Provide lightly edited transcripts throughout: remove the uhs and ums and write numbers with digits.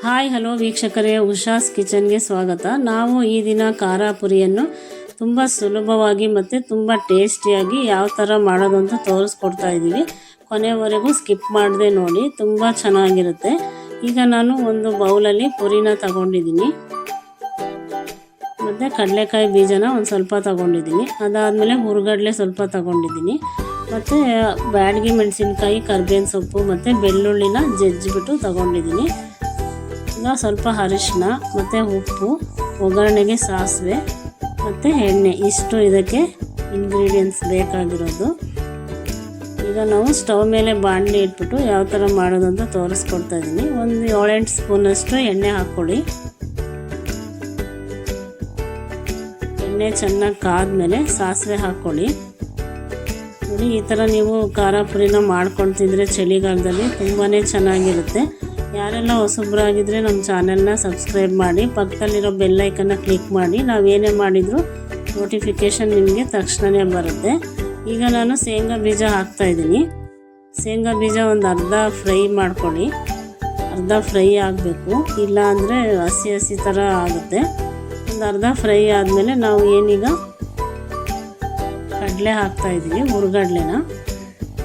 Hi hello ವೀಕ್ಷಕರೇ, ಉಷಾಸ್ ಕಿಚನ್ಗೆ ಸ್ವಾಗತ. ನಾವು ಈ ದಿನ ಖಾರ ಪುರಿಯನ್ನು ತುಂಬ ಸುಲಭವಾಗಿ ಮತ್ತು ತುಂಬ ಟೇಸ್ಟಿಯಾಗಿ ಯಾವ ಥರ ಮಾಡೋದು ಅಂತ ತೋರಿಸ್ಕೊಡ್ತಾ ಇದ್ದೀವಿ. ಕೊನೆವರೆಗೂ ಸ್ಕಿಪ್ ಮಾಡದೆ ನೋಡಿ, ತುಂಬ ಚೆನ್ನಾಗಿರುತ್ತೆ. ಈಗ ನಾನು ಒಂದು ಬೌಲಲ್ಲಿ ಪುರಿನ ತಗೊಂಡಿದ್ದೀನಿ ಮತ್ತು ಕಡಲೆಕಾಯಿ ಬೀಜನ ಒಂದು ಸ್ವಲ್ಪ ತಗೊಂಡಿದ್ದೀನಿ. ಅದಾದಮೇಲೆ ಹುರುಗಡ್ಲೆ ಸ್ವಲ್ಪ ತಗೊಂಡಿದ್ದೀನಿ ಮತ್ತು ಬ್ಯಾಡಗಿ ಮೆಣಸಿನ್ಕಾಯಿ, ಕರ್ಬೇವಿನ ಸೊಪ್ಪು ಮತ್ತು ಬೆಳ್ಳುಳ್ಳಿನ ಜಜ್ಜಿಬಿಟ್ಟು ತಗೊಂಡಿದ್ದೀನಿ. ಈಗ ಸ್ವಲ್ಪ ಅರಿಶಿನ ಮತ್ತು ಉಪ್ಪು, ಒಗ್ಗರಣೆಗೆ ಸಾಸಿವೆ ಮತ್ತು ಎಣ್ಣೆ, ಇಷ್ಟು ಇದಕ್ಕೆ ಇಂಗ್ರೀಡಿಯೆಂಟ್ಸ್ ಬೇಕಾಗಿರೋದು. ಈಗ ನಾವು ಸ್ಟವ್ ಮೇಲೆ ಬಾಣಲಿ ಇಟ್ಬಿಟ್ಟು ಯಾವ ಥರ ಮಾಡೋದು ಅಂತ ತೋರಿಸ್ಕೊಡ್ತಾ ಇದ್ದೀನಿ. ಒಂದು 7-8 ಸ್ಪೂನಷ್ಟು ಎಣ್ಣೆ ಹಾಕ್ಕೊಳ್ಳಿ. ಎಣ್ಣೆ ಚೆನ್ನಾಗಿ ಕಾದ್ಮೇಲೆ ಸಾಸಿವೆ ಹಾಕ್ಕೊಳ್ಳಿ. ನೋಡಿ, ಈ ಥರ ನೀವು ಖಾರ ಪುರಿನ ಮಾಡ್ಕೊಂಡು ತಿಂದರೆ ಚಳಿಗಾಲದಲ್ಲಿ ತುಂಬಾ ಚೆನ್ನಾಗಿರುತ್ತೆ. ಯಾರೆಲ್ಲ ಹೊಸಬ್ರಾಗಿದ್ದರೆ ನಮ್ಮ ಚಾನೆಲ್ನ ಸಬ್ಸ್ಕ್ರೈಬ್ ಮಾಡಿ, ಪಕ್ಕದಲ್ಲಿರೋ ಬೆಲ್ ಐಕನ್ನ ಕ್ಲಿಕ್ ಮಾಡಿ. ನಾವೇನೇ ಮಾಡಿದರೂ ನೋಟಿಫಿಕೇಷನ್ ನಿಮಗೆ ತಕ್ಷಣವೇ ಬರುತ್ತೆ. ಈಗ ನಾನು ಶೇಂಗಾ ಬೀಜ ಹಾಕ್ತಾಯಿದ್ದೀನಿ. ಶೇಂಗಾ ಬೀಜ ಒಂದು ಅರ್ಧ ಫ್ರೈ ಮಾಡ್ಕೊಳ್ಳಿ. ಅರ್ಧ ಫ್ರೈ ಆಗಬೇಕು, ಇಲ್ಲ ಅಂದರೆ ಹಸಿ ಹಸಿ ಥರ ಆಗುತ್ತೆ. ಒಂದು ಅರ್ಧ ಫ್ರೈ ಆದಮೇಲೆ ನಾವು ಏನೀಗ ಕಡಲೆ ಹಾಕ್ತಾಯಿದ್ದೀವಿ,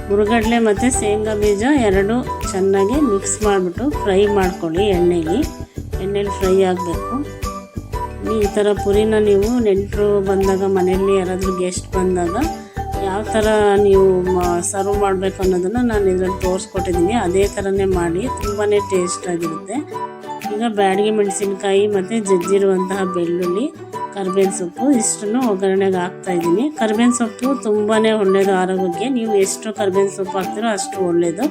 ಹುರುಗಡ್ಲೆ ಮತ್ತು ಶೇಂಗಾ ಬೀಜ ಎರಡು ಚೆನ್ನಾಗಿ ಮಿಕ್ಸ್ ಮಾಡಿಬಿಟ್ಟು ಫ್ರೈ ಮಾಡ್ಕೊಳ್ಳಿ. ಎಣ್ಣೆಲಿ ಫ್ರೈ ಆಗಬೇಕು. ಈ ಥರ ಪುರಿನ ನೀವು ನೆಂಟರು ಬಂದಾಗ, ಮನೆಯಲ್ಲಿ ಯಾರಾದರೂ ಗೆಸ್ಟ್ ಬಂದಾಗ ಯಾವ ಥರ ನೀವು ಸರ್ವ್ ಮಾಡಬೇಕು ಅನ್ನೋದನ್ನು ನಾನು ಇದರಲ್ಲಿ ತೋರಿಸ್ಕೊಟ್ಟಿದ್ದೀನಿ. ಅದೇ ಥರನೇ ಮಾಡಿ, ತುಂಬಾ ಟೇಸ್ಟಾಗಿರುತ್ತೆ. ಈಗ ಬ್ಯಾಡಗಿ ಮೆಣಸಿನ್ಕಾಯಿ ಮತ್ತು ಜಜ್ಜಿರುವಂತಹ ಬೆಳ್ಳುಳ್ಳಿ, ಕರ್ಬೇವಿನ ಸೊಪ್ಪು ಇಷ್ಟನ್ನು ಒಗ್ಗರಣೆಗೆ ಹಾಕ್ತಾಯಿದ್ದೀನಿ. ಕರ್ಬೇವಿನ ಸೊಪ್ಪು ತುಂಬಾ ಒಳ್ಳೆಯದು ಆರೋಗ್ಯಕ್ಕೆ. ನೀವು ಎಷ್ಟು ಕರ್ಬೇವಿನ ಸೊಪ್ಪು ಹಾಕ್ತೀರೋ ಅಷ್ಟು ಒಳ್ಳೆಯದು.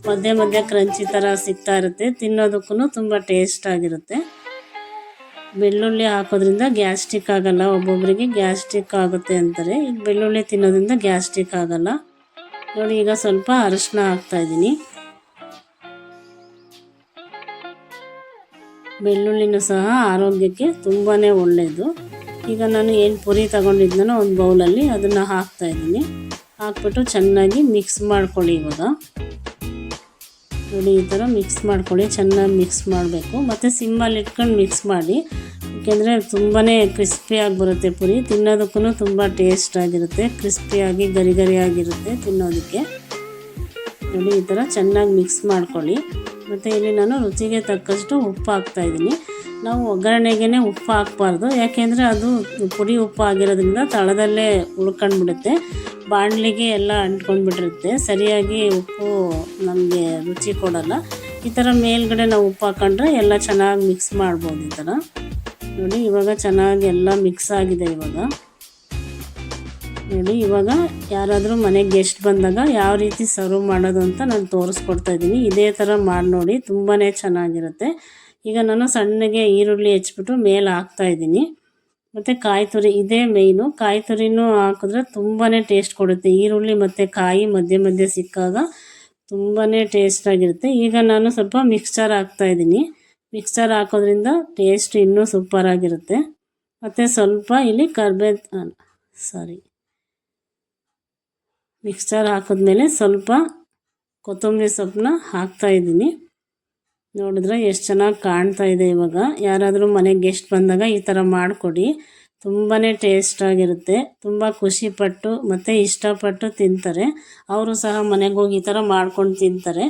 ಮಧ್ಯೆ ಮಧ್ಯೆ ಕ್ರಂಚಿ ಥರ ಸಿಗ್ತಾ ಇರುತ್ತೆ, ತಿನ್ನೋದಕ್ಕೂ ತುಂಬ ಟೇಸ್ಟ್ ಆಗಿರುತ್ತೆ. ಬೆಳ್ಳುಳ್ಳಿ ಹಾಕೋದ್ರಿಂದ ಗ್ಯಾಸ್ಟ್ರಿಕ್ ಆಗೋಲ್ಲ. ಒಬ್ಬೊಬ್ಬರಿಗೆ ಗ್ಯಾಸ್ಟ್ರಿಕ್ ಆಗುತ್ತೆ ಅಂತಾರೆ. ಈಗ ಬೆಳ್ಳುಳ್ಳಿ ತಿನ್ನೋದ್ರಿಂದ ಗ್ಯಾಸ್ಟ್ರಿಕ್ ಆಗೋಲ್ಲ. ನೋಡಿ, ಈಗ ಸ್ವಲ್ಪ ಅರಿಶಿನ ಹಾಕ್ತಾಯಿದ್ದೀನಿ. ಬೆಳ್ಳುಳ್ಳಿನೂ ಸಹ ಆರೋಗ್ಯಕ್ಕೆ ತುಂಬಾ ಒಳ್ಳೆಯದು. ಈಗ ನಾನು ಏನು ಪುರಿ ತಗೊಂಡಿದ್ನೋ ಒಂದು ಬೌಲಲ್ಲಿ ಅದನ್ನು ಹಾಕ್ತಾಯಿದ್ದೀನಿ. ಹಾಕ್ಬಿಟ್ಟು ಚೆನ್ನಾಗಿ ಮಿಕ್ಸ್ ಮಾಡ್ಕೊಳ್ಳಿ. ಇವಾಗ ನೋಡಿ, ಈ ಥರ ಮಿಕ್ಸ್ ಮಾಡ್ಕೊಳ್ಳಿ. ಚೆನ್ನಾಗಿ ಮಿಕ್ಸ್ ಮಾಡಬೇಕು ಮತ್ತು ಸಿಮ್ಮಲ್ಲಿ ಇಟ್ಕೊಂಡು ಮಿಕ್ಸ್ ಮಾಡಿ, ಏಕೆಂದರೆ ತುಂಬಾ ಕ್ರಿಸ್ಪಿಯಾಗಿ ಬರುತ್ತೆ ಪುರಿ. ತಿನ್ನೋದಕ್ಕೂ ತುಂಬ ಟೇಸ್ಟಾಗಿರುತ್ತೆ, ಕ್ರಿಸ್ಪಿಯಾಗಿ ಗರಿಗರಿಯಾಗಿರುತ್ತೆ ತಿನ್ನೋದಕ್ಕೆ. ನೋಡಿ, ಈ ಥರ ಚೆನ್ನಾಗಿ ಮಿಕ್ಸ್ ಮಾಡ್ಕೊಳ್ಳಿ. ಮತ್ತು ಇಲ್ಲಿ ನಾನು ರುಚಿಗೆ ತಕ್ಕಷ್ಟು ಉಪ್ಪು ಹಾಕ್ತಾಯಿದ್ದೀನಿ. ನಾವು ಒಗ್ಗರಣೆಗೆ ಉಪ್ಪು ಹಾಕಬಾರ್ದು, ಯಾಕೆಂದರೆ ಅದು ಪುಡಿ ಉಪ್ಪು ಆಗಿರೋದ್ರಿಂದ ತಳದಲ್ಲೇ ಉಳ್ಕೊಂಡ್ಬಿಡುತ್ತೆ, ಬಾಣಲಿಗೆ ಎಲ್ಲ ಅಂಟ್ಕೊಂಡ್ಬಿಟ್ಟಿರುತ್ತೆ. ಸರಿಯಾಗಿ ಉಪ್ಪು ನಮಗೆ ರುಚಿ ಕೊಡೋಲ್ಲ. ಈ ಥರ ಮೇಲ್ಗಡೆ ನಾವು ಉಪ್ಪು ಹಾಕೊಂಡ್ರೆ ಎಲ್ಲ ಚೆನ್ನಾಗಿ ಮಿಕ್ಸ್ ಮಾಡ್ಬೋದು. ಈ ಥರ ನೋಡಿ, ಇವಾಗ ಚೆನ್ನಾಗಿ ಎಲ್ಲ ಮಿಕ್ಸ್ ಆಗಿದೆ. ಇವಾಗ ಯಾರಾದರೂ ಮನೆಗೆ ಗೆಸ್ಟ್ ಬಂದಾಗ ಯಾವ ರೀತಿ ಸರ್ವ್ ಮಾಡೋದು ಅಂತ ನಾನು ತೋರಿಸ್ಕೊಡ್ತಾಯಿದ್ದೀನಿ. ಇದೇ ಥರ ಮಾಡಿ ನೋಡಿ, ತುಂಬಾ ಚೆನ್ನಾಗಿರುತ್ತೆ. ಈಗ ನಾನು ಸಣ್ಣಗೆ ಈರುಳ್ಳಿ ಹೆಚ್ಚಿಬಿಟ್ಟು ಮೇಲೆ ಹಾಕ್ತಾಯಿದ್ದೀನಿ. ಮತ್ತು ಕಾಯಿ ತುರಿ, ಇದೇ ಮೇಯ್ನು. ಕಾಯಿ ತುರಿನೂ ಹಾಕಿದ್ರೆ ತುಂಬಾ ಟೇಸ್ಟ್ ಕೊಡುತ್ತೆ. ಈರುಳ್ಳಿ ಮತ್ತು ಕಾಯಿ ಮಧ್ಯೆ ಮಧ್ಯೆ ಸಿಕ್ಕಾಗ ತುಂಬಾ ಟೇಸ್ಟಾಗಿರುತ್ತೆ. ಈಗ ನಾನು ಸ್ವಲ್ಪ ಮಿಕ್ಸ್ಚರ್ ಹಾಕ್ತಾಯಿದ್ದೀನಿ. ಮಿಕ್ಸ್ಚರ್ ಹಾಕೋದ್ರಿಂದ ಟೇಸ್ಟ್ ಇನ್ನೂ ಸೂಪರಾಗಿರುತ್ತೆ. ಮತ್ತು ಸ್ವಲ್ಪ ಇಲ್ಲಿ ಮಿಕ್ಸ್ಚರ್ ಹಾಕಿದ್ಮೇಲೆ ಸ್ವಲ್ಪ ಕೊತ್ತಂಬರಿ ಸೊಪ್ಪನ್ನ ಹಾಕ್ತಾಯಿದ್ದೀನಿ. ನೋಡಿದ್ರೆ ಎಷ್ಟು ಚೆನ್ನಾಗಿ ಕಾಣ್ತಾ ಇದೆ. ಇವಾಗ ಯಾರಾದರೂ ಮನೆಗೆ ಗೆಸ್ಟ್ ಬಂದಾಗ ಈ ಥರ ಮಾಡಿಕೊಡಿ, ತುಂಬಾ ಟೇಸ್ಟಾಗಿರುತ್ತೆ. ತುಂಬ ಖುಷಿಪಟ್ಟು ಮತ್ತು ಇಷ್ಟಪಟ್ಟು ತಿಂತಾರೆ. ಅವರು ಸಹ ಮನೆಗೆ ಹೋಗಿ ಈ ಥರ ಮಾಡ್ಕೊಂಡು ತಿಂತಾರೆ.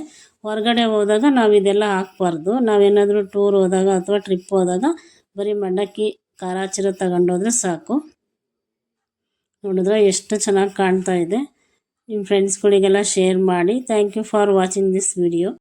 ಹೊರಗಡೆ ಹೋದಾಗ ನಾವು ಇದೆಲ್ಲ ಹಾಕಬಾರ್ದು. ನಾವೇನಾದರೂ ಟೂರ್ ಹೋದಾಗ ಅಥವಾ ಟ್ರಿಪ್ ಹೋದಾಗ ಬರೀ ಮಂಡಕ್ಕಿ ಖಾರ ಚಿರ ತಗೊಂಡೋದ್ರೆ ಸಾಕು. ನೋಡಿದ್ರೆ ಎಷ್ಟು ಚೆನ್ನಾಗಿ ಕಾಣ್ತಾ ಇದೆ. ನಿಮ್ಮ ಫ್ರೆಂಡ್ಸ್ಗಳಿಗೆಲ್ಲ ಶೇರ್ ಮಾಡಿ. Thank you for watching this video.